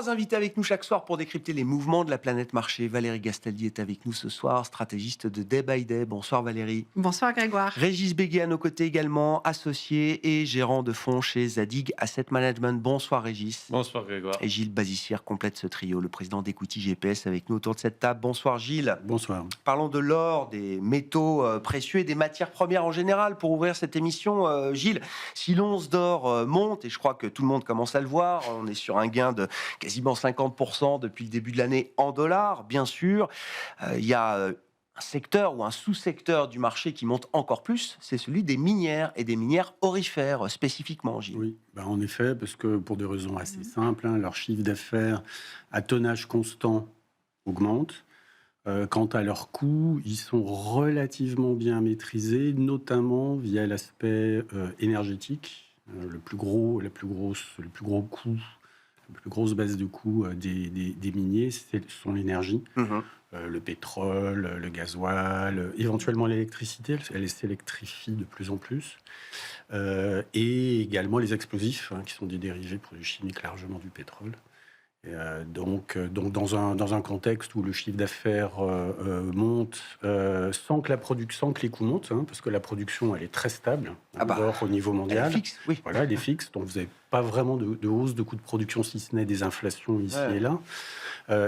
3 invités avec nous chaque soir pour décrypter les mouvements de la planète marché. Valérie Gastaldi est avec nous ce soir, stratégiste de Day by Day. Bonsoir Valérie. Bonsoir Grégoire. Régis Béguet à nos côtés également, associé et gérant de fonds chez Zadig Asset Management. Bonsoir Régis. Bonsoir Grégoire. Et Gilles Bazissière complète ce trio, le président d'Equity GPS avec nous autour de cette table. Bonsoir Gilles. Bonsoir. Parlons de l'or, des métaux précieux et des matières premières en général. Pour ouvrir cette émission, Gilles, si l'once d'or monte, et je crois que tout le monde commence à le voir, on est sur un gain de quasiment 50% depuis le début de l'année en dollars, bien sûr. Il y a un secteur ou un sous-secteur du marché qui monte encore plus, c'est celui des minières et des minières aurifères spécifiquement, Gilles. Oui, en effet, parce que pour des raisons assez simples, leur chiffre d'affaires à tonnage constant augmente. Quant à leurs coûts, ils sont relativement bien maîtrisés, notamment via l'aspect énergétique. Le plus gros coût, la plus grosse base de coûts des miniers, ce sont l'énergie. Le pétrole, le gasoil, éventuellement l'électricité, elle s'électrifie de plus en plus. Et également les explosifs, qui sont des dérivés produits chimiques largement du pétrole. Donc dans un contexte où le chiffre d'affaires monte sans que les coûts montent, parce que la production elle est très stable au niveau mondial. Elle est fixe, oui. Voilà, elle est fixe, donc vous n'avez pas vraiment de hausse de coûts de production, si ce n'est des inflations ici et là.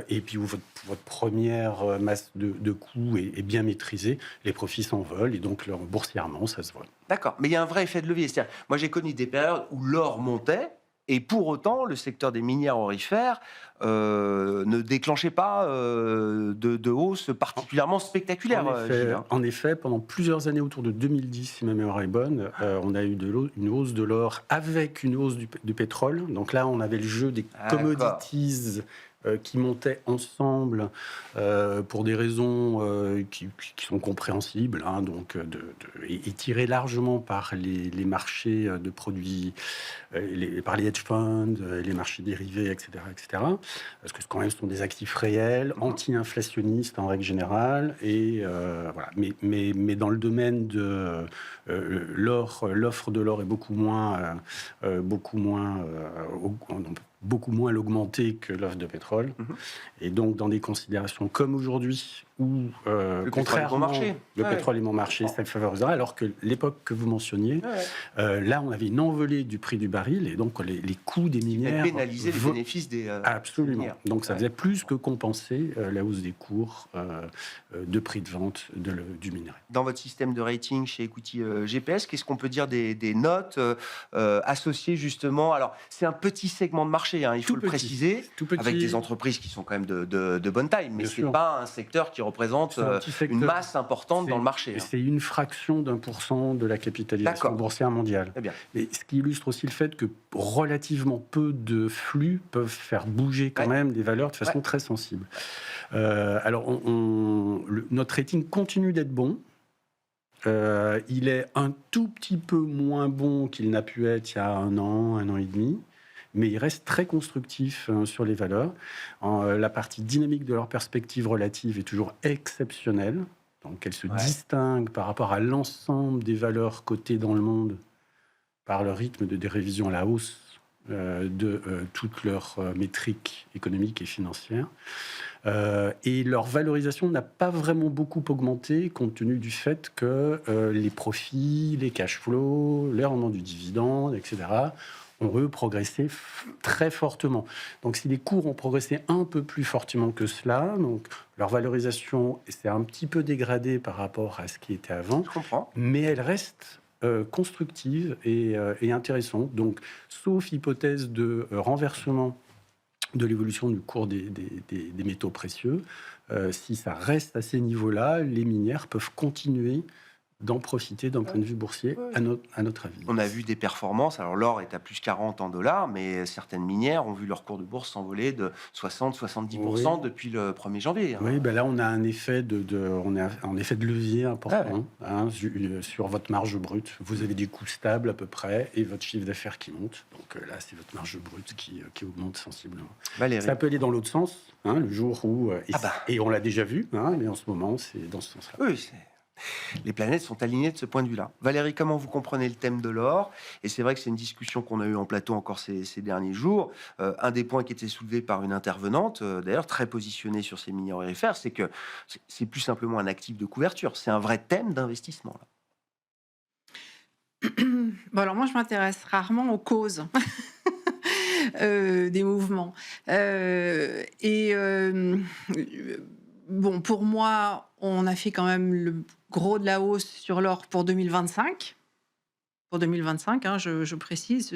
Et puis où votre première masse de coûts est bien maîtrisée, les profits s'envolent et donc boursièrement ça se voit. D'accord, mais il y a un vrai effet de levier. C'est-à-dire, moi j'ai connu des périodes où l'or montait, et pour autant, le secteur des minières aurifères ne déclenchait pas de hausse particulièrement spectaculaire. En effet, pendant plusieurs années autour de 2010, si ma mémoire est bonne, on a eu une hausse de l'or avec une hausse du pétrole. Donc là, on avait le jeu des commodities qui montaient ensemble pour des raisons qui sont compréhensibles, et tirées largement par les marchés de produits, par les hedge funds, les marchés dérivés, etc., parce que quand même, ce sont des actifs réels, anti-inflationnistes en règle générale, et voilà. Mais dans le domaine de l'offre de l'or est beaucoup moins l'augmenter que l'offre de pétrole. Et donc, dans des considérations comme aujourd'hui, où, contrairement, le pétrole est bon marché, ça le favorisera, alors que l'époque que vous mentionniez, là, on avait une envolée du prix du baril, et donc les coûts des minières... pénaliser les bénéfices des absolument. minières. Donc, ça faisait plus que compenser la hausse des cours de prix de vente du minerai. Dans votre système de rating chez Equity GPS, qu'est-ce qu'on peut dire des notes associées justement? Alors, c'est un petit segment de marché, il faut le préciser, avec des entreprises qui sont quand même de bonne taille, mais ce n'est pas un secteur qui représente une masse importante dans le marché. C'est une fraction d'1% de la capitalisation boursière mondiale. Très bien. Et ce qui illustre aussi le fait que relativement peu de flux peuvent faire bouger quand même des valeurs de façon très sensible. Alors, notre rating continue d'être bon. Il est un tout petit peu moins bon qu'il n'a pu être il y a un an et demi. Mais il reste très constructif sur les valeurs. La partie dynamique de leur perspective relative est toujours exceptionnelle. Donc, elle se distingue par rapport à l'ensemble des valeurs cotées dans le monde par le rythme de révision à la hausse de toutes leurs métriques économiques et financières. Et leur valorisation n'a pas vraiment beaucoup augmenté compte tenu du fait que les profits, les cash flows, les rendements du dividende, etc., ont progressé très fortement. Donc, si les cours ont progressé un peu plus fortement que cela, donc leur valorisation s'est un petit peu dégradée par rapport à ce qui était avant. Je comprends. Mais elle reste constructive et intéressante. Donc, sauf hypothèse de renversement de l'évolution du cours des métaux précieux, si ça reste à ces niveaux-là, les minières peuvent continuer d'en profiter d'un point de vue boursier, à notre avis. On a vu des performances, alors l'or est à plus 40 en dollars, mais certaines minières ont vu leur cours de bourse s'envoler de 60-70% depuis le 1er janvier. Oui, là on a un effet on a un effet de levier important sur votre marge brute. Vous avez des coûts stables à peu près et votre chiffre d'affaires qui monte. Donc là, c'est votre marge brute qui augmente sensiblement. Valérie. Ça peut aller dans l'autre sens, le jour où... Et on l'a déjà vu, mais en ce moment, c'est dans ce sens-là. Oui, Les planètes sont alignées de ce point de vue-là. Valérie, comment vous comprenez le thème de l'or? Et c'est vrai que c'est une discussion qu'on a eue en plateau encore ces derniers jours. Un des points qui était soulevé par une intervenante, d'ailleurs très positionnée sur ces minéraux aurifères, c'est que c'est plus simplement un actif de couverture. C'est un vrai thème d'investissement. Là. Bon, alors moi, je m'intéresse rarement aux causes des mouvements. Bon, pour moi, on a fait quand même le gros de la hausse sur l'or pour 2025. Pour 2025, hein, je précise.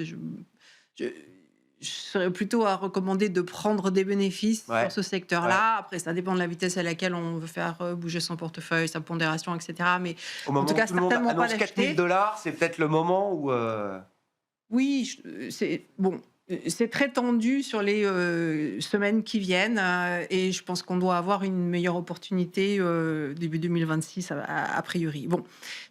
Je serais plutôt à recommander de prendre des bénéfices Ouais. sur ce secteur-là. Ouais. Après, ça dépend de la vitesse à laquelle on veut faire bouger son portefeuille, sa pondération, etc. Mais Au moment tout cas, où tout le monde certainement pas annonce d'acheter. $4 000, c'est peut-être le moment où... Oui, c'est bon. C'est très tendu sur les semaines qui viennent et je pense qu'on doit avoir une meilleure opportunité début 2026 a priori. Bon,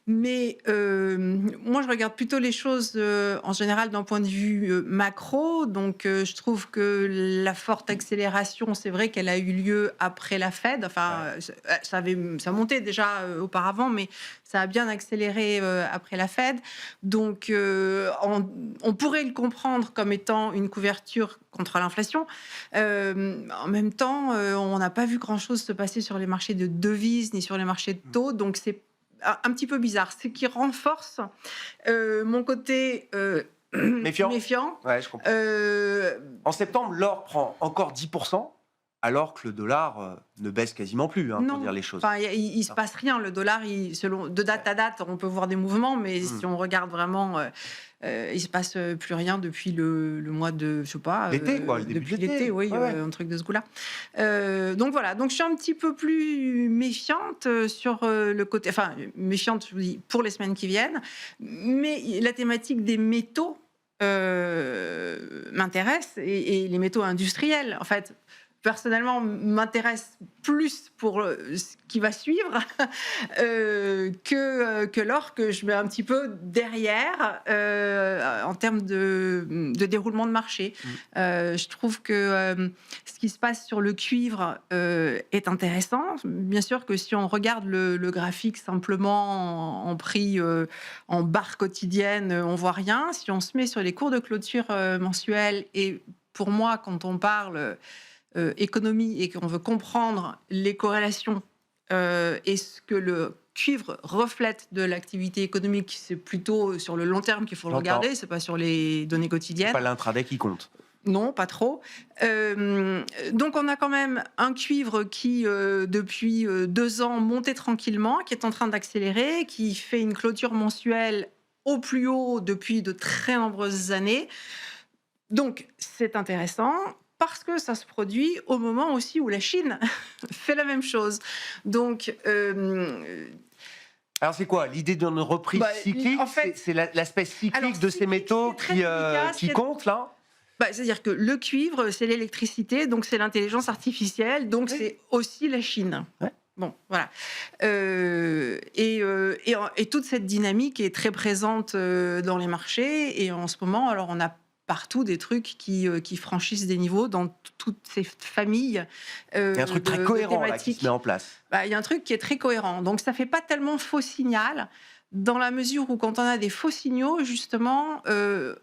mais moi je regarde plutôt les choses en général d'un point de vue macro. Donc je trouve que la forte accélération, c'est vrai qu'elle a eu lieu après la Fed. Enfin, ça montait déjà auparavant, mais ça a bien accéléré après la Fed. Donc on pourrait le comprendre comme étant une couverture contre l'inflation. En même temps, on n'a pas vu grand-chose se passer sur les marchés de devises ni sur les marchés de taux, donc c'est un petit peu bizarre. Ce qui renforce mon côté méfiant. Ouais, je comprends. En septembre, l'or prend encore 10%, alors que le dollar ne baisse quasiment plus, pour dire les choses. Enfin, il se passe rien. Le dollar, selon de date à date, on peut voir des mouvements, mais si on regarde vraiment, il se passe plus rien depuis le mois de, je sais pas, l'été, quoi, le début depuis de l'été. l'été, oui, Ouais. un truc de ce goût-là. Donc voilà. Donc je suis un petit peu plus méfiante sur le côté, enfin méfiante, je vous dis, pour les semaines qui viennent. Mais la thématique des métaux m'intéresse et les métaux industriels, en fait. Personnellement, m'intéresse plus pour ce qui va suivre que l'or que je mets un petit peu derrière en termes de déroulement de marché. Je trouve que ce qui se passe sur le cuivre est intéressant. Bien sûr que si on regarde le graphique simplement en prix, en barre quotidienne, on voit rien. Si on se met sur les cours de clôture mensuels, et pour moi, quand on parle économie et qu'on veut comprendre les corrélations et ce que le cuivre reflète de l'activité économique, c'est plutôt sur le long terme qu'il faut le regarder, c'est pas sur les données quotidiennes. C'est pas l'intraday qui compte. Non, pas trop. Donc on a quand même un cuivre qui, depuis 2 ans, montait tranquillement, qui est en train d'accélérer, qui fait une clôture mensuelle au plus haut depuis de très nombreuses années. Donc c'est intéressant, parce que ça se produit au moment aussi où la Chine fait la même chose. Donc, alors c'est quoi l'idée d'une reprise cyclique? En fait, c'est l'aspect cyclique de ces métaux qui compte là. C'est-à-dire que le cuivre, c'est l'électricité, donc c'est l'intelligence artificielle, donc c'est aussi la Chine. Ouais. Bon, voilà. Et toute cette dynamique est très présente dans les marchés. Et en ce moment, alors on a partout des trucs qui franchissent des niveaux dans toutes ces familles. Il y a un truc très cohérent là, qui se met en place. Il y a un truc qui est très cohérent. Donc ça ne fait pas tellement faux signal, dans la mesure où quand on a des faux signaux, justement,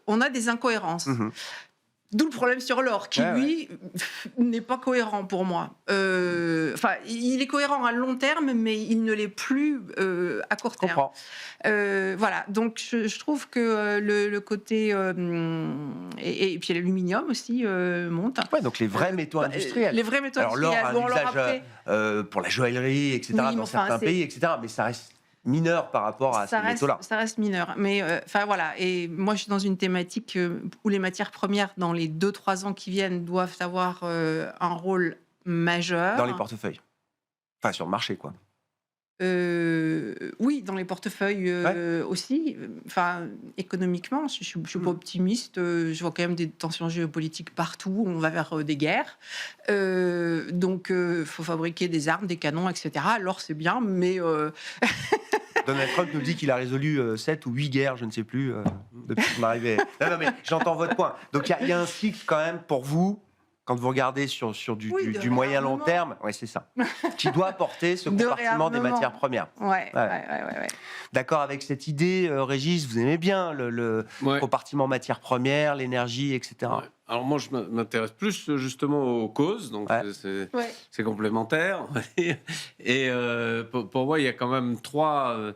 on a des incohérences. D'où le problème sur l'or, qui lui n'est pas cohérent pour moi. Enfin, il est cohérent à long terme, mais il ne l'est plus à court terme. Je comprends. Voilà, donc je trouve que le côté et puis l'aluminium aussi monte. Ouais, donc les vrais métaux industriels. Les vrais métaux industriels. Alors l'or a un usage pour la joaillerie, etc. dans certains pays, etc. Mais ça reste mineur par rapport à ces métaux-là. Ça reste mineur. Mais enfin voilà. Et moi, je suis dans une thématique où les matières premières, dans les 2-3 ans qui viennent, doivent avoir un rôle majeur. Dans les portefeuilles. Enfin, sur le marché, quoi. Oui, dans les portefeuilles aussi. Enfin, économiquement, je suis pas optimiste. Je vois quand même des tensions géopolitiques partout. On va vers des guerres. Donc, faut fabriquer des armes, des canons, etc. Alors, c'est bien, mais... Donald Trump nous dit qu'il a résolu 7 ou 8 guerres, je ne sais plus, depuis son arrivée. Non, mais j'entends votre point. Donc, il y a un cycle quand même pour vous, quand vous regardez sur du, Oui, du, de du moyen long réarmement. terme, ouais, c'est ça, qui doit apporter ce De compartiment des réarmement. matières premières. Ouais. D'accord avec cette idée, Régis, vous aimez bien le Ouais. compartiment matières premières, l'énergie, etc. Ouais. Alors moi, je m'intéresse plus justement aux causes, donc Ouais. c'est complémentaire. Et pour moi, il y a quand même trois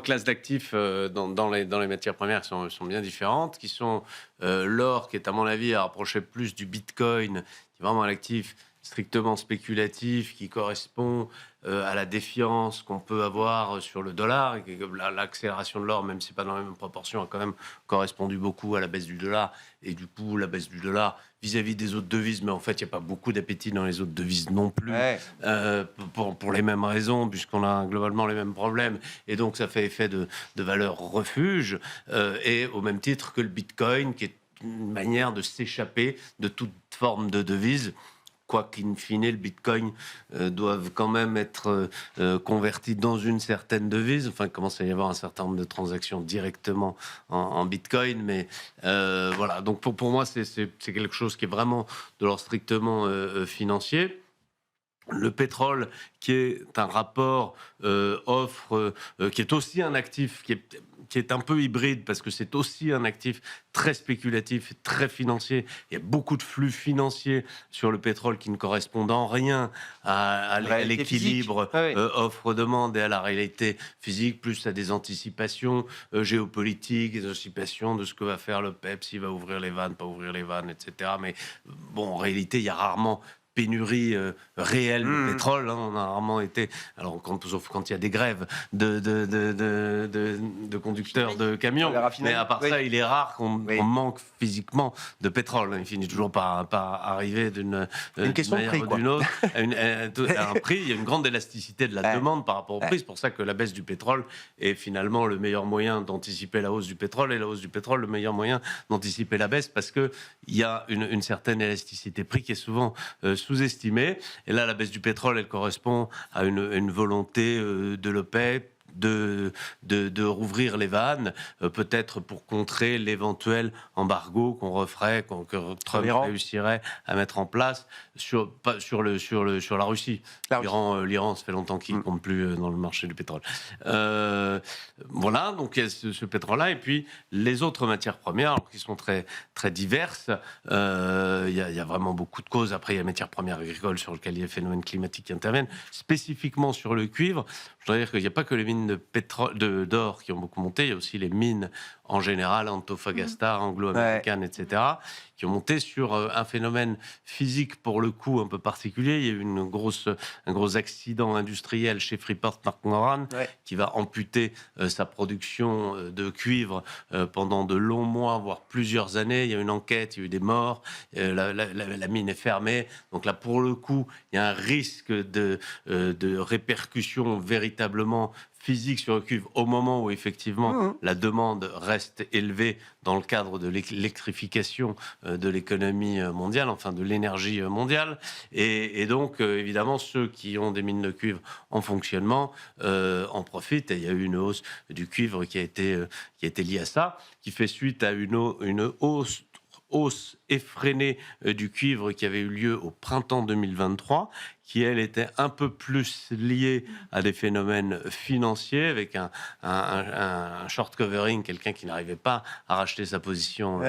classes d'actifs dans les matières premières qui sont bien différentes, qui sont l'or, qui est à mon avis à rapprocher plus du Bitcoin, qui est vraiment un actif strictement spéculatif, qui correspond à la défiance qu'on peut avoir sur le dollar. Et l'accélération de l'or, même si c'est pas dans la même proportion, a quand même correspondu beaucoup à la baisse du dollar. Et du coup, la baisse du dollar vis-à-vis des autres devises, mais en fait, il n'y a pas beaucoup d'appétit dans les autres devises non plus, Ouais. pour les mêmes raisons, puisqu'on a globalement les mêmes problèmes. Et donc, ça fait effet de valeur refuge, et au même titre que le Bitcoin, qui est une manière de s'échapper de toute forme de devise. Quoi qu'in fine, le Bitcoin doive quand même être converti dans une certaine devise. Enfin, il commence à y avoir un certain nombre de transactions directement en Bitcoin. Mais voilà, donc pour moi, c'est quelque chose qui est vraiment de l'ordre strictement financier. Le pétrole, qui est un rapport offre, qui est aussi un actif, qui est un peu hybride, parce que c'est aussi un actif très spéculatif, très financier. Il y a beaucoup de flux financiers sur le pétrole qui ne correspondent en rien à l'équilibre offre-demande et à la réalité physique, plus à des anticipations géopolitiques, des anticipations de ce que va faire le PEP, s'il va ouvrir les vannes, pas ouvrir les vannes, etc. Mais bon, en réalité, il y a rarement pénurie réelle de pétrole. On a rarement été... Alors, sauf quand il y a des grèves de conducteurs de camions. Mais à part ça, il est rare qu'on manque physiquement de pétrole. Il finit toujours par arriver d'une question de prix, ou d'une autre à un prix. Il y a une grande élasticité de la demande par rapport au prix. C'est pour ça que la baisse du pétrole est finalement le meilleur moyen d'anticiper la hausse du pétrole, et la hausse du pétrole, le meilleur moyen d'anticiper la baisse, parce qu'il y a une certaine élasticité prix qui est souvent sous-estimée. Et là, la baisse du pétrole, elle correspond à une volonté de l'OPEP de rouvrir les vannes, peut-être pour contrer l'éventuel embargo qu'on referait, que Trump réussirait à mettre en place sur la Russie. L'Iran, ça fait longtemps qu'il ne compte plus dans le marché du pétrole. Voilà, donc il y a ce pétrole-là, et puis les autres matières premières, alors, qui sont très, très diverses. Il y a vraiment beaucoup de causes. Après, il y a les matières premières agricoles sur lesquelles il y a des phénomènes climatiques qui interviennent. Spécifiquement sur le cuivre, je dois dire qu'il n'y a pas que les mines d'or qui ont beaucoup monté, il y a aussi les mines en général, Antofagasta, anglo-américaines, etc., qui ont monté sur un phénomène physique pour le coup un peu particulier. Il y a eu un gros accident industriel chez Freeport-McMoRan qui va amputer sa production de cuivre pendant de longs mois, voire plusieurs années. Il y a une enquête, il y a eu des morts, la mine est fermée. Donc là, pour le coup, il y a un risque de répercussion véritablement physique sur le cuivre au moment où effectivement la demande reste élevée dans le cadre de l'électrification de l'économie mondiale, enfin de l'énergie mondiale. Et donc, évidemment, ceux qui ont des mines de cuivre en fonctionnement en profitent. Et il y a eu une hausse du cuivre qui a été liée à ça, qui fait suite à une hausse effrénée du cuivre qui avait eu lieu au printemps 2023, qui, elle, était un peu plus liée à des phénomènes financiers, avec un short covering, quelqu'un qui n'arrivait pas à racheter sa position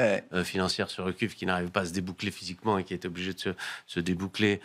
financière sur le cuivre, qui n'arrivait pas à se déboucler physiquement et qui était obligé de se déboucler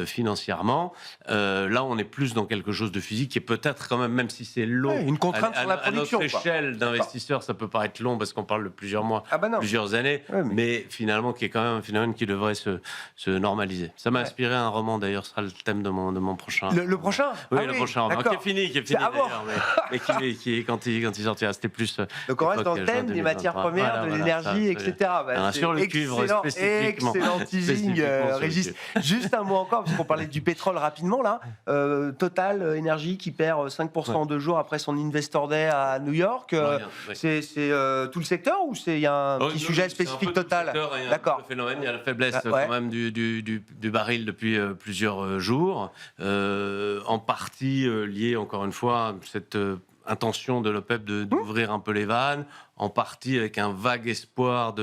financièrement. Là, on est plus dans quelque chose de physique, et peut-être quand même si c'est long, une contrainte sur la production. À notre échelle d'investisseurs, ça peut paraître long, parce qu'on parle de plusieurs mois, plusieurs années, mais finalement, qui est quand même un phénomène qui devrait se normaliser. Ça m'a inspiré un roman, d'ailleurs, ce sera le thème de mon prochain. Le prochain? Oui, le prochain roman, qui est fini d'ailleurs, mais qui quand il sortira, c'était plus... Donc on reste dans le thème des matières premières, de l'énergie, etc. Sur le cuivre, spécifiquement. Excellent teasing, Régis. Juste un mot encore, parce qu'on parlait du pétrole rapidement, là. Total Énergie qui perd 5% en 2 jours après son Investor Day à New York. C'est tout le secteur, ou il y a un petit sujet spécifique Total? D'accord. Le phénomène, il y a la faiblesse quand même du baril depuis plusieurs jours, en partie liée, encore une fois, intention de l'OPEP d'ouvrir un peu les vannes, en partie avec un vague espoir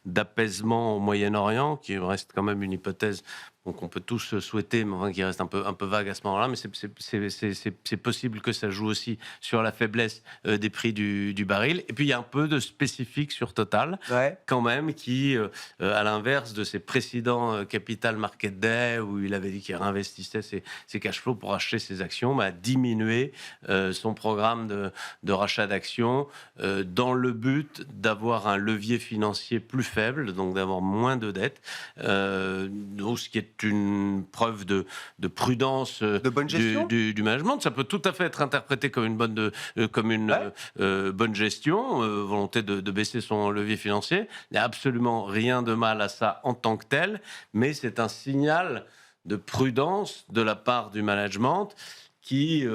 d'apaisement au Moyen-Orient, qui reste quand même une hypothèse qu'on peut tous souhaiter, mais enfin, qui reste un peu vague à ce moment-là. Mais c'est possible que ça joue aussi sur la faiblesse des prix du baril. Et puis il y a un peu de spécifique sur Total, quand même, qui, à l'inverse de ses précédents Capital Market Day, où il avait dit qu'il réinvestissait ses cash flows pour acheter ses actions, a diminué son programme de rachat d'actions dans le but d'avoir un levier financier plus faible, donc d'avoir moins de dettes, ce qui est une preuve de prudence de bonne gestion du management. Ça peut tout à fait être interprété comme une bonne, bonne gestion, volonté de baisser son levier financier. Il n'y a absolument rien de mal à ça en tant que tel, mais c'est un signal de prudence de la part du management qui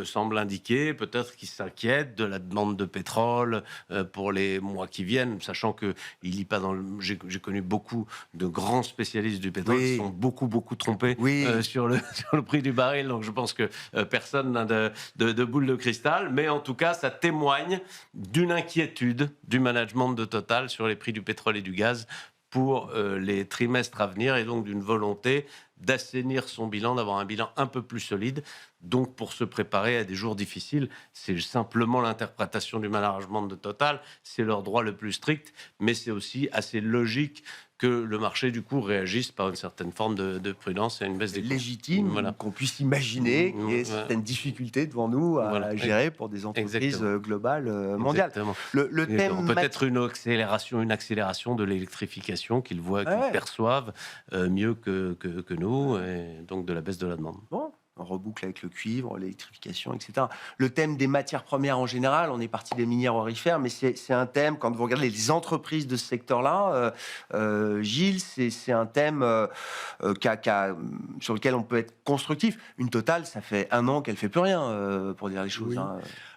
semble indiquer peut-être qu'il s'inquiète de la demande de pétrole pour les mois qui viennent, sachant que il lit pas dans j'ai connu beaucoup de grands spécialistes du pétrole qui sont beaucoup trompés sur le prix du baril, donc je pense que personne n'a de boule de cristal, mais en tout cas ça témoigne d'une inquiétude du management de Total sur les prix du pétrole et du gaz pour les trimestres à venir, et donc d'une volonté d'assainir son bilan, d'avoir un bilan un peu plus solide, donc pour se préparer à des jours difficiles. C'est simplement l'interprétation du management de Total, c'est leur droit le plus strict, mais c'est aussi assez logique que le marché, du coup, réagisse par une certaine forme de prudence et une baisse des cours. Légitime, qu'on puisse imaginer qu'il y ait certaines difficultés devant nous à gérer pour des entreprises globales, mondiales. Le thème peut-être une accélération de l'électrification qu'ils voient, qu'ils perçoivent mieux que nous, et donc de la baisse de la demande. Bon. On reboucle avec le cuivre, l'électrification, etc. Le thème des matières premières en général, on est parti des minières aurifères, mais c'est un thème, quand vous regardez les entreprises de ce secteur-là, Gilles, c'est un thème sur lequel on peut être constructif. Une Total, ça fait 1 an qu'elle ne fait plus rien, pour dire les choses.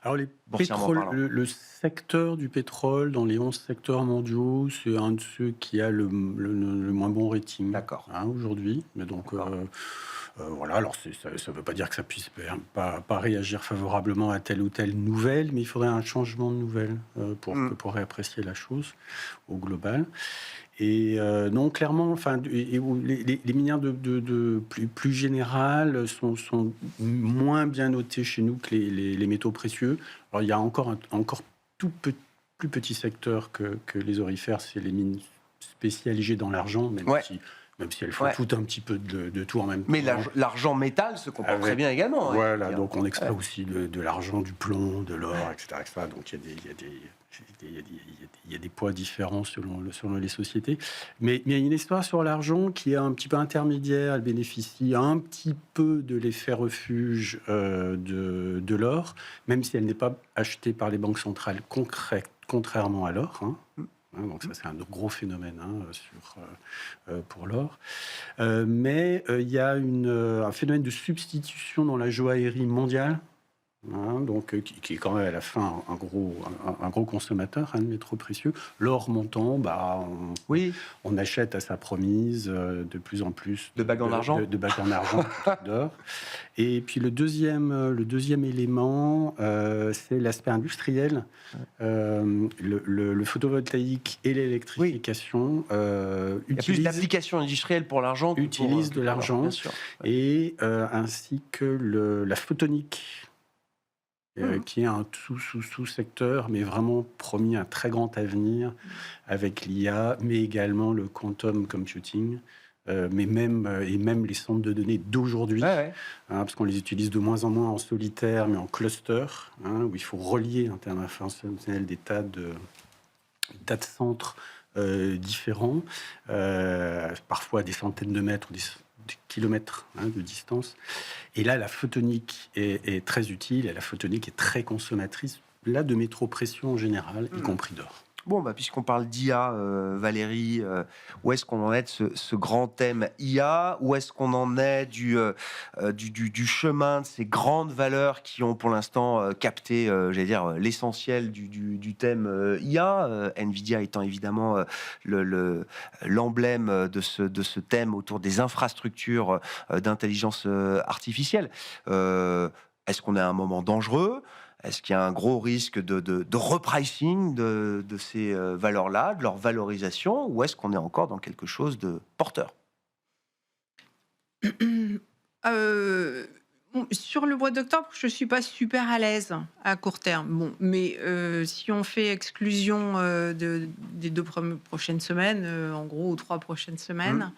Alors le secteur du pétrole, dans les 11 secteurs mondiaux, c'est un de ceux qui a le moins bon rating aujourd'hui. Mais donc... voilà, alors ça ne veut pas dire que ça puisse pas réagir favorablement à telle ou telle nouvelle, mais il faudrait un changement de nouvelle pour réapprécier la chose au global. Et non, clairement, enfin, les minières plus générales sont moins bien notées chez nous que les métaux précieux. Alors, il y a encore plus petit secteur que les aurifères, c'est les mines spécialisées dans l'argent, même si elles font tout un petit peu de tout en même temps. Mais l'argent métal se comporte très bien également. Voilà, donc on extrait aussi de l'argent, du plomb, de l'or, etc. Donc il y a des poids différents selon les sociétés. Mais il y a une histoire sur l'argent qui est un petit peu intermédiaire. Elle bénéficie un petit peu de l'effet refuge de l'or, même si elle n'est pas achetée par les banques centrales contrairement à l'or. Donc ça, c'est un gros phénomène pour l'or. Mais il y a un phénomène de substitution dans la joaillerie mondiale, donc qui est quand même à la fin un gros consommateur de métaux précieux. L'or montant, on achète à sa promise de plus en plus de bagues en argent, d'or. Et puis le deuxième élément, c'est l'aspect industriel. Le photovoltaïque et l'électrification il y a plus d'applications industrielles pour l'argent, utilisent de l'argent, et ainsi que la photonique. Qui est un sous-secteur, mais vraiment promis un très grand avenir avec l'IA, mais également le quantum computing, mais même les centres de données d'aujourd'hui, parce qu'on les utilise de moins en moins en solitaire, mais en cluster, où il faut relier internet des tas de centres différents, parfois des centaines de mètres, des kilomètres de distance. Et là, la photonique est très utile, et la photonique est très consommatrice de métaux-pression en général, y compris d'or. Bon, puisqu'on parle d'IA, Valérie, où est-ce qu'on en est de ce grand thème IA? Où est-ce qu'on en est du chemin de ces grandes valeurs qui ont pour l'instant capté, l'essentiel du thème IA, Nvidia étant évidemment l'emblème de ce thème autour des infrastructures d'intelligence artificielle. Est-ce qu'on est à un moment dangereux? Est-ce qu'il y a un gros risque de repricing de ces valeurs-là, de leur valorisation, ou est-ce qu'on est encore dans quelque chose de porteur? Sur le mois d'octobre, je ne suis pas super à l'aise à court terme. Bon, mais si on fait exclusion des 2 prochaines semaines, en gros, ou 3 prochaines semaines,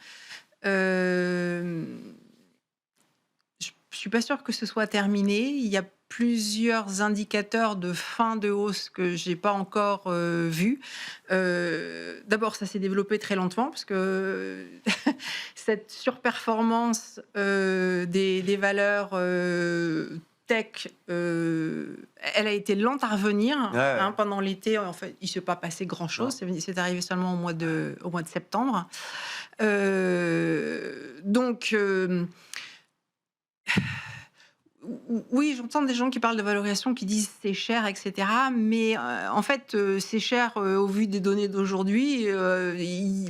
je ne suis pas sûre que ce soit terminé. Il y a plusieurs indicateurs de fin de hausse que je n'ai pas encore vus. D'abord, ça s'est développé très lentement parce que cette surperformance des valeurs tech, elle a été lente à revenir. Ouais. Pendant l'été, en fait, il ne s'est pas passé grand-chose. C'est arrivé seulement au mois de septembre. Donc... oui, j'entends des gens qui parlent de valorisation, qui disent c'est cher, etc. Mais en fait, c'est cher au vu des données d'aujourd'hui.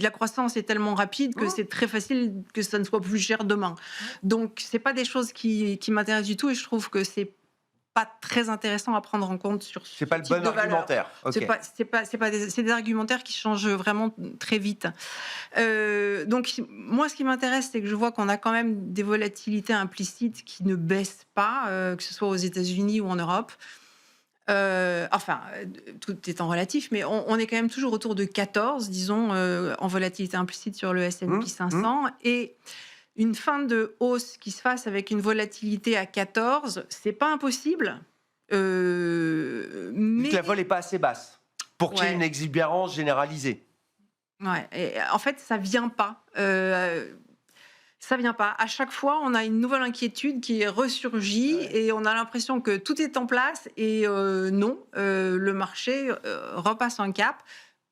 La croissance est tellement rapide que c'est très facile que ça ne soit plus cher demain. Donc, c'est pas des choses qui m'intéressent du tout, et je trouve que c'est pas très intéressant à prendre en compte sur ce C'est pas le type bon de valeur. argumentaire. Ok. C'est des argumentaires qui changent vraiment très vite. Donc, moi, ce qui m'intéresse, c'est que je vois qu'on a quand même des volatilités implicites qui ne baissent pas, que ce soit aux États-Unis ou en Europe. Tout étant relatif, mais on est quand même toujours autour de 14, disons, en volatilité implicite sur le S&P 500. Et une fin de hausse qui se fasse avec une volatilité à 14, c'est pas impossible. Mais La vol n'est pas assez basse pour qu'il y ait Ouais. une exubérance généralisée. Ouais, et en fait, ça vient pas. Ça vient pas. À chaque fois, on a une nouvelle inquiétude qui est ressurgie et on a l'impression que tout est en place. Et non, le marché repasse un cap,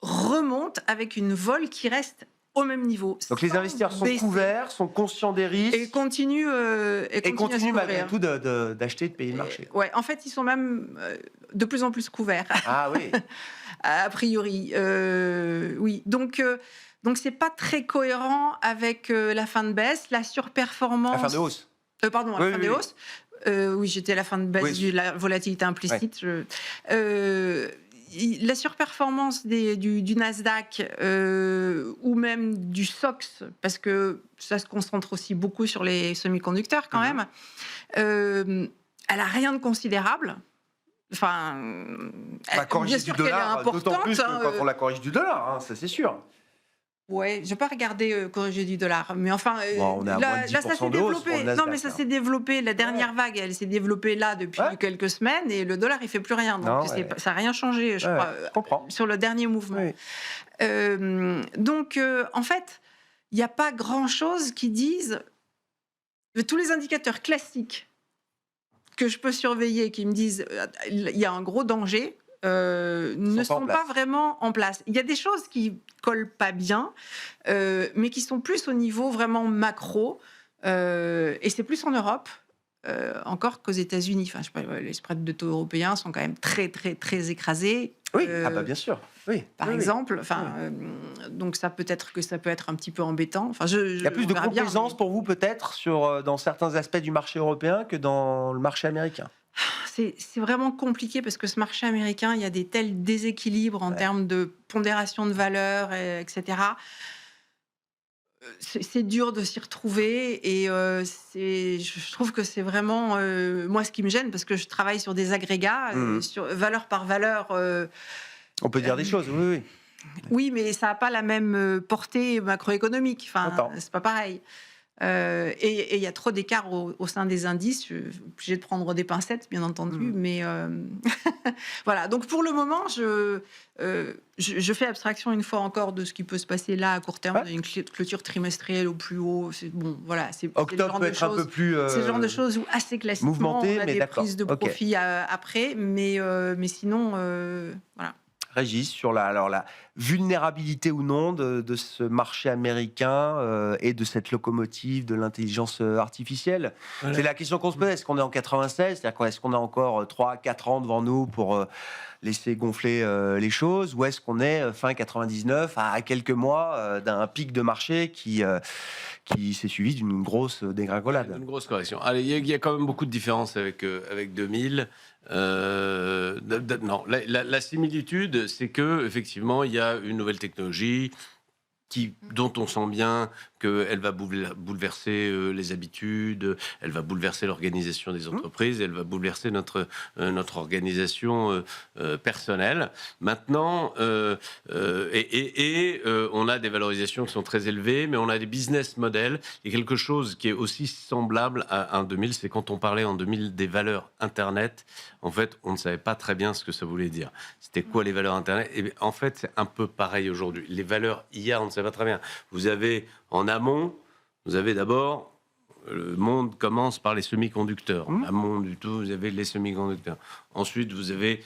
remonte avec une vol qui reste au même niveau. Donc les sans investisseurs sont baisser. couverts, sont conscients des risques Et continuent à se continuent malgré couvrir. tout d'acheter et de payer le marché. Ouais, en fait, ils sont même de plus en plus couverts. Ah oui. A priori, oui. Donc c'est pas très cohérent avec la fin de baisse, la surperformance. La fin de hausse. Pardon, Oui, la fin oui, de oui. hausse. Oui, j'étais à la fin de baisse Oui. de la volatilité implicite. La surperformance du Nasdaq ou même du SOX, parce que ça se concentre aussi beaucoup sur les semi-conducteurs quand même, elle a rien de considérable. Enfin, La corrige bien du sûr qu'elle est dollar, d'autant importante. plus que quand on la corrige du dollar, ça c'est sûr. Ouais, je n'ai pas regardé corriger du dollar, mais enfin, Bon, on est à moins de là, ça 10% s'est de hausse développé. pour le Non, Nasdaq, mais ça hein. s'est développé. La dernière vague, elle s'est développée là depuis quelques semaines, et le dollar, il fait plus rien. Donc, Non, ça n'a rien changé, je crois, je comprends. sur le dernier mouvement. Oui. Donc, en fait, il n'y a pas grand-chose qui dise. Tous les indicateurs classiques que je peux surveiller, qui me disent il y a un gros danger, ne sont pas en sont place. pas vraiment en place. Il y a des choses qui collent pas bien, mais qui sont plus au niveau vraiment macro, et c'est plus en Europe encore qu'aux États-Unis. Enfin, je sais pas, les spreads de taux européens sont quand même très très très écrasés. Oui, bien sûr. Oui. Par Oui, oui. exemple, donc ça peut être un petit peu embêtant. Enfin, Il y a plus on de verra bien, complaisance mais pour vous peut-être dans certains aspects du marché européen que dans le marché américain. c'est vraiment compliqué parce que ce marché américain, il y a des tels déséquilibres en termes de pondération de valeur, etc. C'est dur de s'y retrouver et je trouve que c'est vraiment moi ce qui me gêne parce que je travaille sur des agrégats, sur valeur par valeur. On peut dire des choses, oui, oui. Oui, mais ça n'a pas la même portée macroéconomique. Enfin, J'entends. c'est pas pareil. Et il y a trop d'écart au sein des indices. Je suis obligée de prendre des pincettes, bien entendu. Mais voilà. Donc pour le moment, je fais abstraction une fois encore de ce qui peut se passer là à court terme. Ouais. Une clôture trimestrielle au plus haut. C'est bon, voilà. C'est le Octobre genre peut de être un peu choses. plus C'est le genre de choses où assez classiquement mouvementé, on a mais des d'accord. prises de Ok. profit après. Mais sinon, voilà. Régis, sur la vulnérabilité ou non de ce marché américain et de cette locomotive de l'intelligence artificielle. Voilà. C'est la question qu'on se pose. Est-ce qu'on est en 96 ? C'est-à-dire est-ce qu'on a encore 3-4 ans devant nous pour laisser gonfler les choses ? Ou est-ce qu'on est fin 99 à quelques mois d'un pic de marché qui qui s'est suivi d'une grosse dégringolade. Une grosse correction. Allez, il y a quand même beaucoup de différences avec 2000. Non, la similitude, c'est que effectivement, il y a une nouvelle technologie dont on sent bien qu'elle va bouleverser les habitudes, elle va bouleverser l'organisation des entreprises, elle va bouleverser notre organisation personnelle. Maintenant, on a des valorisations qui sont très élevées, mais on a des business models. Et quelque chose qui est aussi semblable à un 2000, c'est quand on parlait en 2000 des valeurs Internet, en fait, on ne savait pas très bien ce que ça voulait dire. C'était quoi les valeurs Internet ? Et en fait, c'est un peu pareil aujourd'hui. Les valeurs IA, on ne sait pas très bien. Vous avez en amont, vous avez d'abord, le monde commence par les semi-conducteurs. En amont du tout, vous avez les semi-conducteurs. Ensuite, vous avez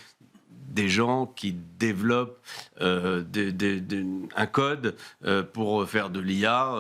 des gens qui développent un code pour faire de l'IA,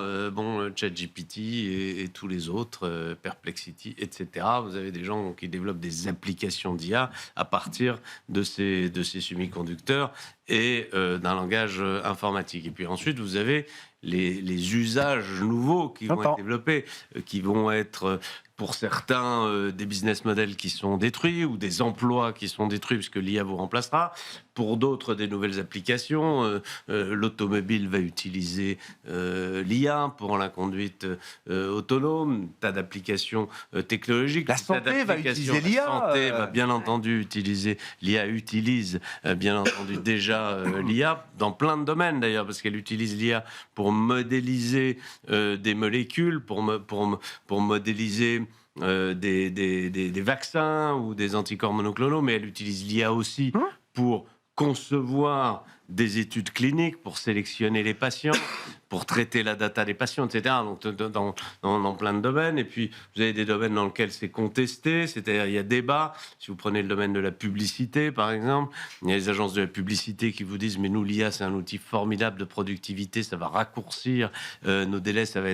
ChatGPT et tous les autres, Perplexity, etc. Vous avez des gens qui développent des applications d'IA à partir de ces semi-conducteurs et d'un langage informatique. Et puis ensuite, vous avez les usages nouveaux qui vont être développés, qui vont être... pour certains, des business models qui sont détruits ou des emplois qui sont détruits puisque l'IA vous remplacera. Pour d'autres, des nouvelles applications. L'automobile va utiliser l'IA pour la conduite autonome. Tas d'applications technologiques. La santé va utiliser l'IA. La santé va bien entendu utiliser l'IA. Utilise bien entendu déjà l'IA dans plein de domaines d'ailleurs parce qu'elle utilise l'IA pour modéliser des molécules, pour modéliser des vaccins ou des anticorps monoclonaux, mais elle utilise l'IA aussi pour concevoir des études cliniques, pour sélectionner les patients, pour traiter la data des patients, etc. Donc, dans plein de domaines. Et puis, vous avez des domaines dans lesquels c'est contesté, c'est-à-dire il y a débat. Si vous prenez le domaine de la publicité, par exemple, il y a les agences de la publicité qui vous disent « Mais nous, l'IA, c'est un outil formidable de productivité, ça va raccourcir nos délais, ça va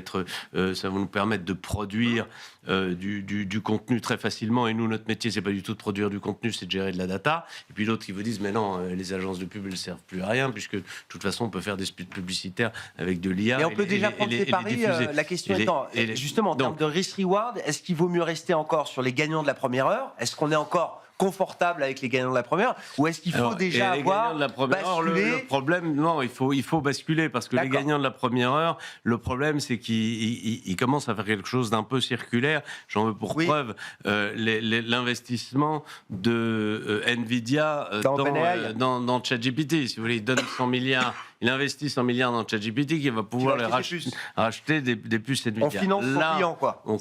nous permettre de produire du contenu très facilement. Et nous, notre métier, c'est pas du tout de produire du contenu, c'est de gérer de la data. » Et puis d'autres qui vous disent « Mais non, les agences de pub ne servent plus à rien, puisque de toute façon, on peut faire des spots publicitaires avec de l'IA. » Et on peut déjà prendre ces paris. La question étant, justement, en termes de risk-reward, est-ce qu'il vaut mieux rester encore sur les gagnants de la première heure ? Est-ce qu'on est encore confortable avec les gagnants de la première heure, ou est-ce qu'il faut déjà avoir de la première heure, le problème, non, il faut basculer parce que les gagnants de la première heure, le problème c'est qu'ils commencent à faire quelque chose d'un peu circulaire. J'en veux pour preuve l'investissement de Nvidia dans ChatGPT. Si vous voulez, il donne 100 milliards. Il investit 100 milliards dans ChatGPT qui va pouvoir racheter des puces Nvidia. On finance son client, quoi. On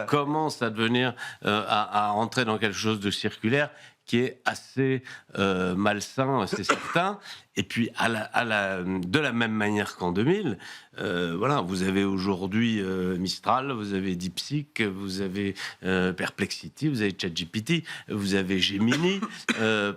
commence à devenir à rentrer dans quelque chose de circulaire qui est assez malsain, c'est certain. Et puis, de la même manière qu'en 2000, vous avez aujourd'hui Mistral, vous avez DeepSeek, vous avez Perplexity, vous avez ChatGPT, vous avez Gemini.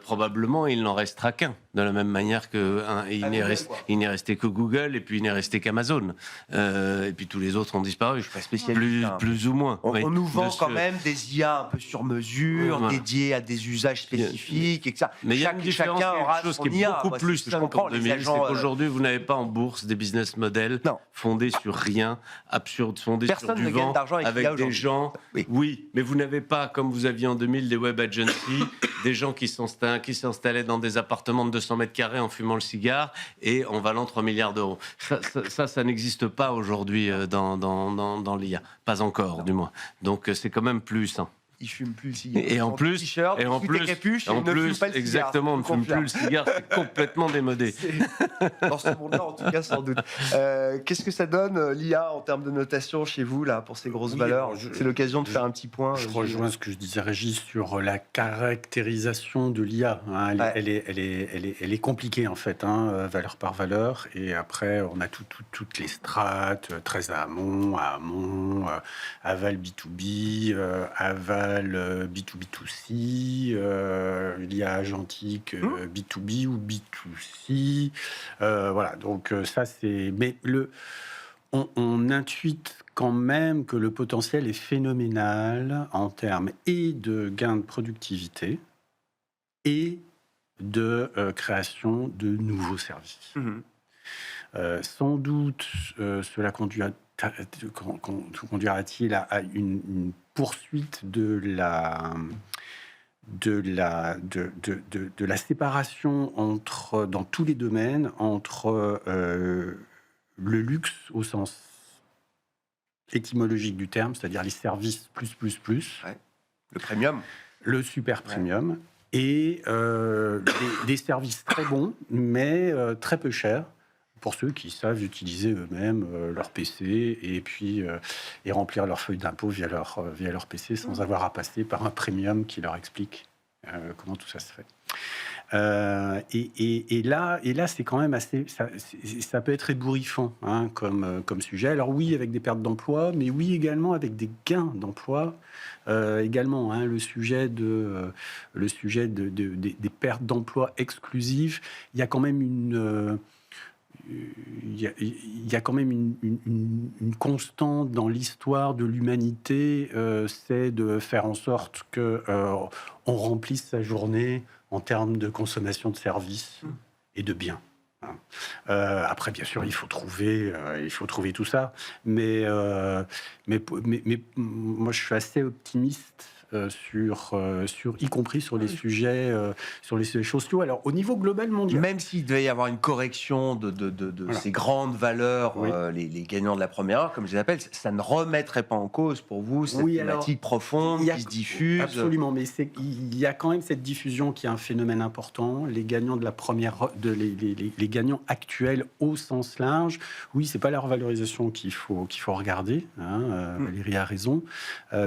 Probablement, il n'en restera qu'un. De la même manière qu'il n'est resté que Google et puis il n'est resté qu'Amazon. Et puis tous les autres ont disparu. Je suis pas spécialiste. Plus ou moins. On nous vend quand même des IA un peu sur mesure, dédiées à des usages spécifiques, etc. Mais il y a une différence, quelque chose qui est beaucoup plus simple qu'en 2000, c'est qu'aujourd'hui, vous n'avez pas en bourse des business models fondés sur rien, absurdes, fondés sur du vent, avec des gens... Oui, mais vous n'avez pas, comme vous aviez en 2000, des web agencies, des gens qui s'installaient dans des appartements de 200 mètres carrés en fumant le cigare et en valant 3 milliards d'euros. Ça n'existe pas aujourd'hui dans l'IA. Pas encore, du moins. Donc, c'est quand même plus sain. Il fume plus le cigare. Et en plus, exactement, on ne fume plus le cigare, c'est complètement démodé. Dans ce monde-là, en tout cas, sans doute. Qu'est-ce que ça donne, l'IA, en termes de notation chez vous, là, pour ces grosses valeurs ? C'est l'occasion de faire un petit point. Je rejoins ce que je disais, Régis, sur la caractérisation de l'IA. Elle est compliquée, en fait, valeur par valeur. Et après, on a toutes les strates, très amont, aval B2B, aval B2B2C, l'IA agentique B2B ou B2C. Voilà, donc ça c'est... Mais on intuite quand même que le potentiel est phénoménal en termes et de gains de productivité et de création de nouveaux services. Sans doute, cela conduit conduira-t-il à une poursuite de la séparation dans tous les domaines entre le luxe au sens étymologique du terme, c'est-à-dire les services plus, Ouais. Le premium. le super premium, et des services très bons, mais très peu chers, pour ceux qui savent utiliser eux-mêmes leur PC et remplir leur feuille d'impôt via leur PC sans avoir à passer par un premium qui leur explique comment tout ça se fait. Et là, c'est quand même assez... Ça peut être ébouriffant comme sujet. Alors oui, avec des pertes d'emploi, mais oui également avec des gains d'emploi. Également, le sujet des pertes d'emploi exclusives, il y a quand même une constante dans l'histoire de l'humanité, c'est de faire en sorte que on remplisse sa journée en termes de consommation de services et de biens. Après, bien sûr, il faut trouver tout ça, mais moi, je suis assez optimiste y compris sur les sujets sociaux. Alors, au niveau global mondial, Même s'il devait y avoir une correction de Voilà. ces grandes valeurs, Oui. les gagnants de la première heure, comme je les appelle, ça ne remettrait pas en cause pour vous cette Oui, alors, thématique profonde il y a- qui se diffuse. Absolument, mais il y a quand même cette diffusion qui est un phénomène important. Les gagnants de la première, les gagnants actuels au sens large, oui, c'est pas leur valorisation qu'il faut regarder. Valérie a raison,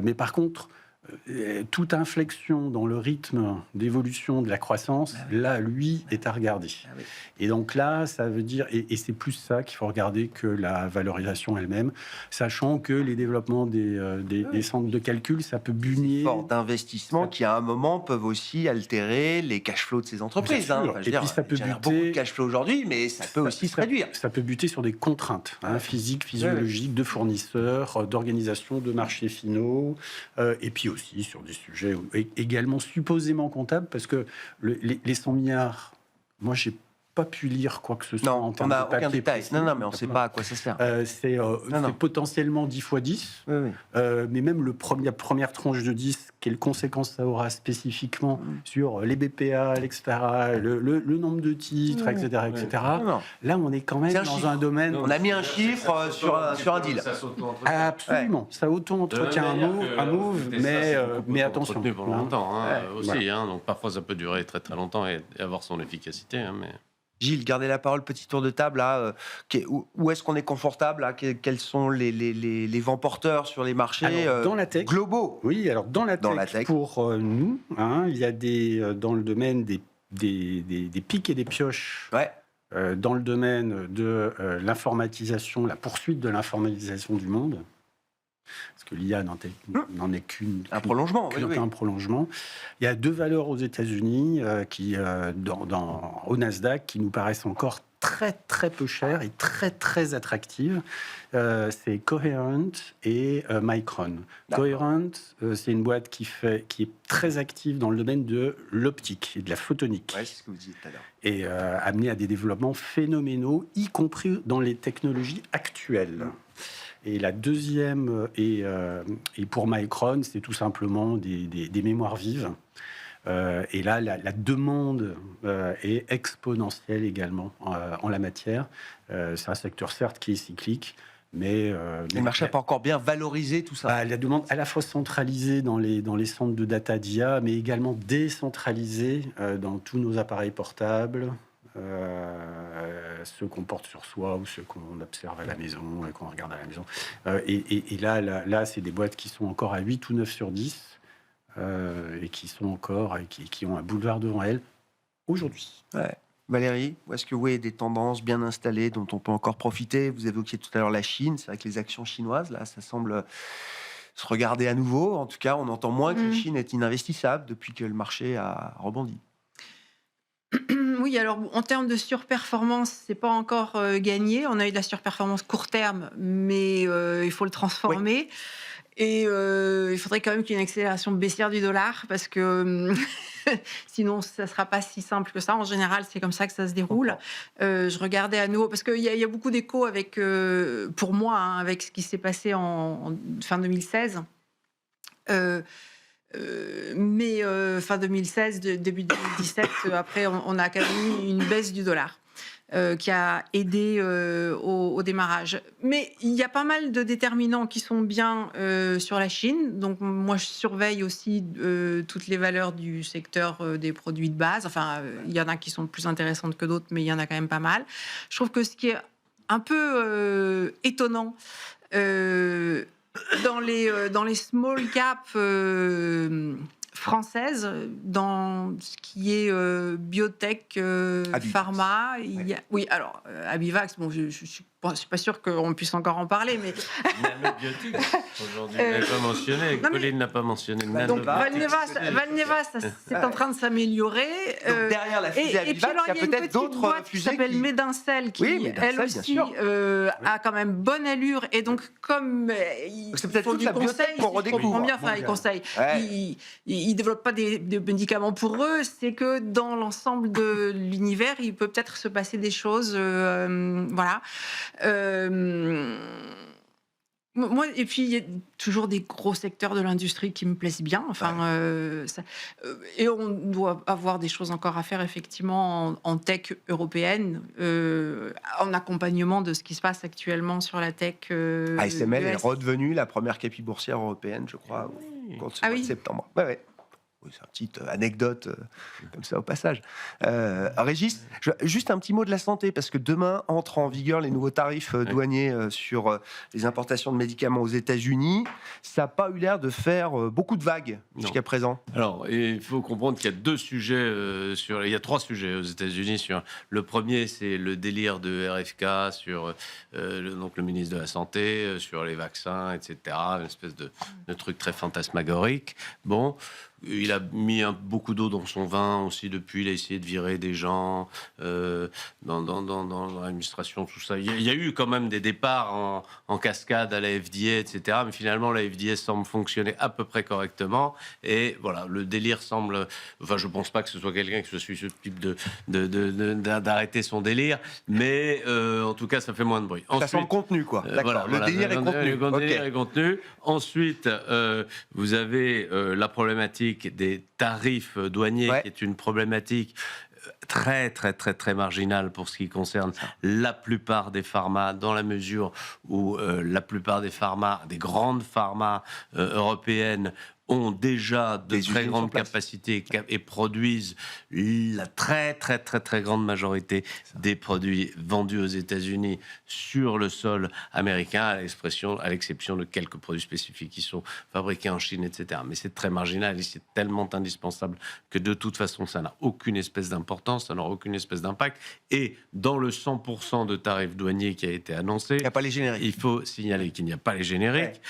mais par contre, toute inflexion dans le rythme d'évolution de la croissance, là, lui, est à regarder. Oui. Et donc là, ça veut dire, et c'est plus ça qu'il faut regarder que la valorisation elle-même, sachant que les développements des centres de calcul, ça peut bunyer. Fort d'investissements qui, à un moment, peuvent aussi altérer les cash flows de ces entreprises. Bien sûr. Je veux dire, puis, ça peut il génère buter- beaucoup de cash flow aujourd'hui, mais ça peut aussi se réduire. Ça peut buter sur des contraintes physiques, physiologiques, de fournisseurs, d'organisation, de marchés finaux, et puis aussi sur des sujets également supposément comptables, parce que les 100 milliards, moi, j'ai pas pu lire quoi que ce soit Non, en on termes n'a de papier aucun détail. précis. Non, mais on ne sait pas à quoi ça sert. C'est potentiellement 10 fois 10, Oui. mais même la première tranche de 10, quelles conséquences ça aura spécifiquement sur les BPA, etc., le nombre de titres, etc. Non. Là, on est quand même C'est un dans chiffre. un domaine... On a mis un chiffre sur un deal. Absolument, ça auto-entretient un move, mais attention. Pendant longtemps aussi, Voilà. donc parfois ça peut durer très très longtemps et avoir son efficacité. Mais... Gilles, gardez la parole, petit tour de table. Là, où est-ce qu'on est confortable là, quels sont les vents porteurs sur les marchés Alors, dans la tech, globaux? Oui, alors dans la tech, pour nous, il y a dans le domaine des pics et des pioches. Ouais. Dans le domaine de l'informatisation, la poursuite de l'informatisation du monde, parce que l'IA n'en est Un prolongement. un prolongement. Il y a deux valeurs aux États-Unis au Nasdaq qui nous paraissent encore très très peu chères et très très attractives. C'est Coherent et Micron. D'accord. Coherent, c'est une boîte qui est très active dans le domaine de l'optique et de la photonique. Ouais, c'est ce que vous disiez tout à l'heure. Et amené à des développements phénoménaux, y compris dans les technologies actuelles. Et la deuxième, et pour Micron, c'est tout simplement des mémoires vives. Et là, la demande est exponentielle également en la matière. C'est un secteur, certes, qui est cyclique, mais... Le marché n'a pas encore bien valorisé tout ça. La demande à la fois centralisée dans les centres de data d'IA, mais également décentralisée dans tous nos appareils portables, ceux qu'on porte sur soi ou ceux qu'on observe à la maison et qu'on regarde à la maison. Et là, c'est des boîtes qui sont encore à 8 ou 9 sur 10 et qui sont encore qui ont un boulevard devant elles aujourd'hui. Ouais. Valérie, où est-ce que vous voyez des tendances bien installées dont on peut encore profiter? Vous évoquiez tout à l'heure la Chine. C'est vrai que les actions chinoises, là, ça semble se regarder à nouveau. En tout cas, on entend moins que la Chine est ininvestissable depuis que le marché a rebondi. Oui, alors en termes de surperformance, c'est pas encore gagné. On a eu de la surperformance court terme, mais il faut le transformer. Et il faudrait quand même qu'il y ait une accélération baissière du dollar parce que sinon, ça ne sera pas si simple que ça. En général, c'est comme ça que ça se déroule. Je regardais à nouveau parce qu'il y a beaucoup d'échos avec, pour moi, hein, avec ce qui s'est passé en fin 2016. Mais fin 2016, début 2017, après, on a quand même eu une baisse du dollar. Qui a aidé au démarrage. Mais il y a pas mal de déterminants qui sont bien sur la Chine. Donc moi, je surveille aussi toutes les valeurs du secteur des produits de base. Enfin, il y en a qui sont plus intéressantes que d'autres, mais il y en a quand même pas mal. Je trouve que ce qui est un peu étonnant dans les small caps française dans ce qui est biotech, pharma. Oui, alors Abivax, bon, je ne suis pas sûre qu'on puisse encore en parler, mais nanobiotique aujourd'hui, vous n'avez pas mentionné. Colline n'a pas mentionné. Donc Valneva, c'est en train de s'améliorer. Derrière la fusée Abivax, il y a peut-être d'autres fusées qui s'appelle Medincell, qui elle aussi a quand même bonne allure, et donc comme c'est peut-être toute la biotech qu'on redécouvre. Ils conseillent. Ils développent pas des médicaments pour eux, c'est que dans l'ensemble de l'univers, il peut peut-être se passer des choses, voilà. Moi, et puis il y a toujours des gros secteurs de l'industrie qui me plaisent bien. Enfin, et on doit avoir des choses encore à faire effectivement en tech européenne, en accompagnement de ce qui se passe actuellement sur la tech. ASML est redevenue la première capi boursière européenne, je crois, au cours de ce mois de septembre. Ouais. C'est un petite anecdote comme ça au passage. Régis, juste un petit mot de la santé, parce que demain entrent en vigueur les nouveaux tarifs douaniers sur les importations de médicaments aux États-Unis. Ça n'a pas eu l'air de faire beaucoup de vagues jusqu'à présent. Alors, il faut comprendre qu'il y a deux sujets il y a trois sujets aux États-Unis. Le premier, c'est le délire de RFK sur donc le ministre de la Santé, sur les vaccins, etc. Une espèce de truc très fantasmagorique. Bon. Il a mis beaucoup d'eau dans son vin aussi depuis. Il a essayé de virer des gens dans l'administration, tout ça. Il y a eu quand même des départs en cascade à la FDA, etc. Mais finalement, la FDA semble fonctionner à peu près correctement. Et voilà, le délire semble... Enfin, je ne pense pas que ce soit quelqu'un qui se susceptible d'arrêter son délire. Mais en tout cas, ça fait moins de bruit. Ça semble contenu, quoi. D'accord, le délire est contenu. Le délire est contenu. Ensuite, vous avez la problématique des tarifs douaniers, qui est une problématique très, très, très, très marginale pour ce qui concerne la plupart des pharmas, dans la mesure où la plupart des pharmas, des grandes pharmas européennes, ont déjà de très grandes capacités et produisent la très, très, très, très grande majorité des produits vendus aux États-Unis sur le sol américain, à l'exception de quelques produits spécifiques qui sont fabriqués en Chine, etc. Mais c'est très marginal et c'est tellement indispensable que de toute façon, ça n'a aucune espèce d'importance, ça n'aura aucune espèce d'impact. Et dans le 100% de tarifs douaniers qui a été annoncé, il n'y a pas les génériques. Il faut signaler qu'il n'y a pas les génériques,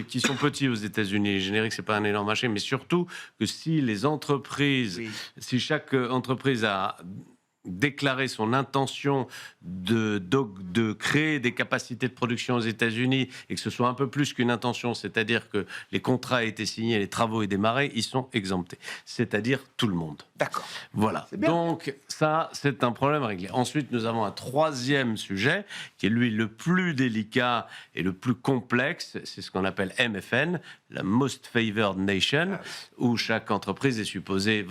qui sont petits aux États-Unis. Les génériques, c'est pas un énorme marché, mais surtout que si les entreprises, si chaque entreprise a déclaré son intention de créer des capacités de production aux États-Unis et que ce soit un peu plus qu'une intention, c'est-à-dire que les contrats aient été signés, les travaux aient démarré, ils sont exemptés. C'est-à-dire tout le monde. D'accord. Voilà. Donc ça, c'est un problème réglé. Ensuite, nous avons un troisième sujet qui est lui le plus délicat et le plus complexe. C'est ce qu'on appelle MFN, la Most Favored Nation, où chaque entreprise est supposée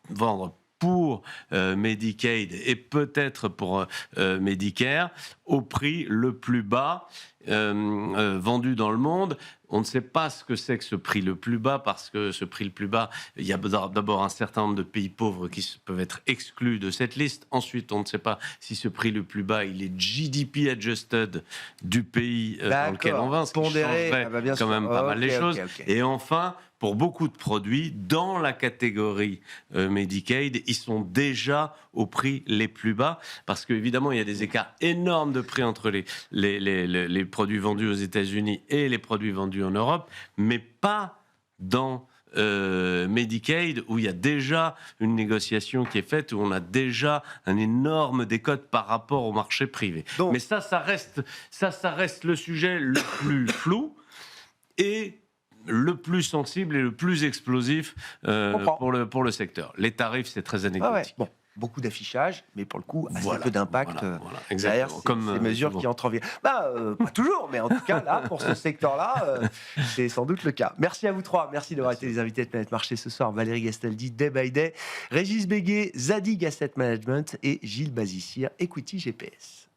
vendre pour Medicaid et peut-être pour Medicare au prix le plus bas vendu dans le monde. On ne sait pas ce que c'est que ce prix le plus bas, parce que ce prix le plus bas, il y a d'abord un certain nombre de pays pauvres qui peuvent être exclus de cette liste. Ensuite, on ne sait pas si ce prix le plus bas, il est GDP adjusted du pays dans lequel on vend, ce qui changerait quand même pas mal les choses. Et enfin, pour beaucoup de produits, dans la catégorie Medicaid, ils sont déjà au prix les plus bas, parce qu'évidemment, il y a des écarts énormes de prix entre les produits vendus aux États-Unis et les produits vendus en Europe, mais pas dans Medicaid, où il y a déjà une négociation qui est faite, où on a déjà un énorme décote par rapport au marché privé. Donc, mais ça reste le sujet le plus flou. et le plus sensible et le plus explosif pour le secteur. Les tarifs, c'est très anecdotique. Bon, beaucoup d'affichage, mais pour le coup, assez Voilà, peu d'impact derrière ces mesures qui entrent en vigueur. Pas toujours, mais en tout cas, là, pour ce secteur-là, c'est sans doute le cas. Merci à vous trois. Merci d'avoir été les invités de Planète Marché ce soir. Valérie Gastaldi, Day by Day, Régis Béguet, Zadig Asset Management et Gilles Bazissière, Equity GPS.